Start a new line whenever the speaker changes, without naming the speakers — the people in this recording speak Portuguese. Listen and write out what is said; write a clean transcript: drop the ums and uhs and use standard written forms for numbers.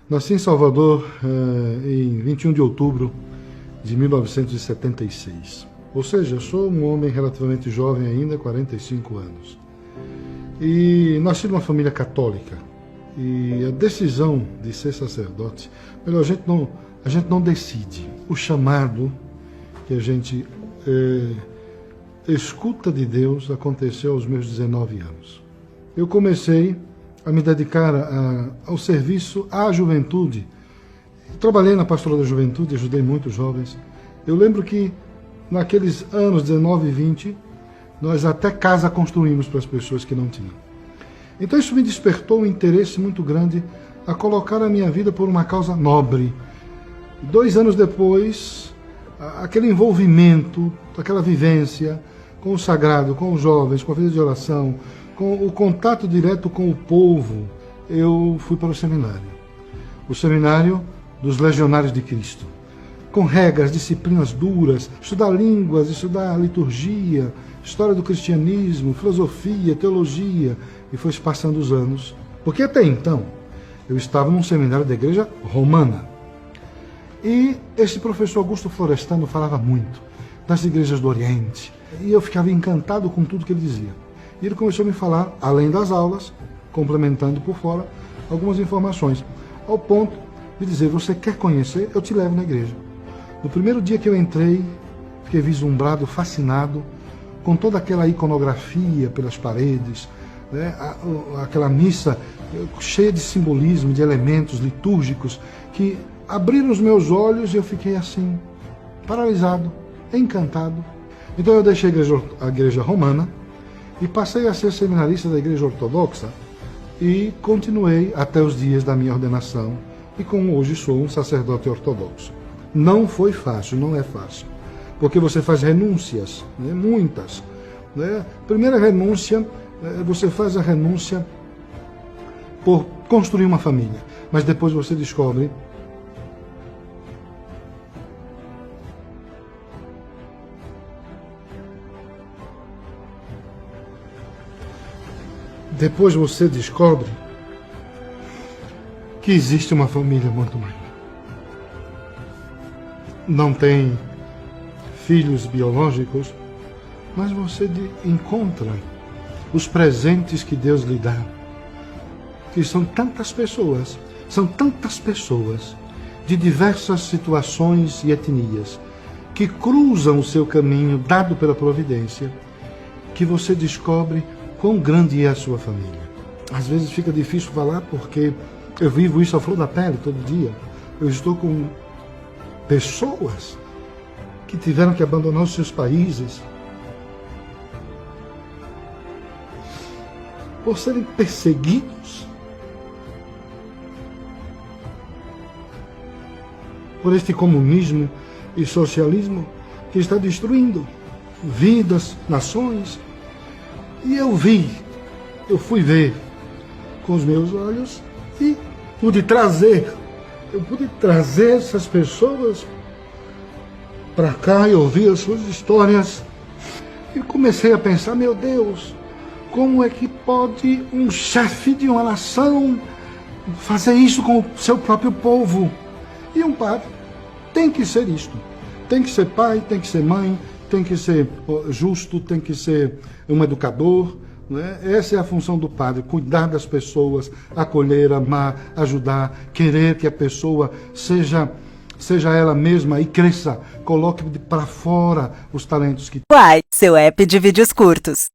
Nasci em Salvador em 21 de outubro de 1976. Ou seja, eu sou um homem relativamente jovem ainda, 45 anos. E nasci numa família católica. E a decisão de ser sacerdote, melhor, a gente não decide. O chamado que a gente escuta de Deus aconteceu aos meus 19 anos. Eu comecei a me dedicar ao serviço à juventude. Trabalhei na pastoral da juventude, ajudei muitos jovens. Eu lembro que naqueles anos 19 e 20, nós até casa construímos para as pessoas que não tinham. Então isso me despertou um interesse muito grande a colocar a minha vida por uma causa nobre. 2 anos depois, aquele envolvimento, aquela vivência com o sagrado, com os jovens, com a vida de oração, com o contato direto com o povo, eu fui para o seminário. O seminário dos Legionários de Cristo. Com regras, disciplinas duras, estudar línguas, estudar liturgia, história do cristianismo, filosofia, teologia, e foi se passando os anos. Porque até então, eu estava num seminário da igreja romana. E esse professor Augusto Florestano falava muito das igrejas do Oriente. E eu ficava encantado com tudo que ele dizia. E ele começou a me falar, além das aulas, complementando por fora, algumas informações. Ao ponto de dizer, você quer conhecer? Eu te levo na igreja. No primeiro dia que eu entrei, fiquei vislumbrado, fascinado, com toda aquela iconografia pelas paredes, né? Aquela missa cheia de simbolismo, de elementos litúrgicos, que abriram os meus olhos e eu fiquei assim, paralisado, encantado. Então eu deixei a igreja romana e passei a ser seminarista da igreja ortodoxa e continuei até os dias da minha ordenação e como hoje sou um sacerdote ortodoxo. Não foi fácil, não é fácil, porque você faz renúncias, né, muitas. Né? Primeira renúncia, você faz a renúncia por construir uma família, mas depois você descobre que existe uma família muito maior. Não tem filhos biológicos, mas você encontra os presentes que Deus lhe dá, que são tantas pessoas de diversas situações e etnias, que cruzam o seu caminho dado pela providência, que você descobre quão grande é a sua família. Às vezes fica difícil falar porque eu vivo isso à flor da pele todo dia. Eu estou com pessoas que tiveram que abandonar os seus países por serem perseguidos por este comunismo e socialismo que está destruindo vidas, nações. E eu fui ver com os meus olhos e pude trazer essas pessoas para cá e ouvir as suas histórias. E comecei a pensar, meu Deus, como é que pode um chefe de uma nação fazer isso com o seu próprio povo? E um padre tem que ser isto. Tem que ser pai, tem que ser mãe, tem que ser justo, tem que ser um educador. Né? Essa é a função do padre, cuidar das pessoas, acolher, amar, ajudar, querer que a pessoa seja ela mesma e cresça, coloque para fora os talentos que...
Uai, seu app de vídeos curtos.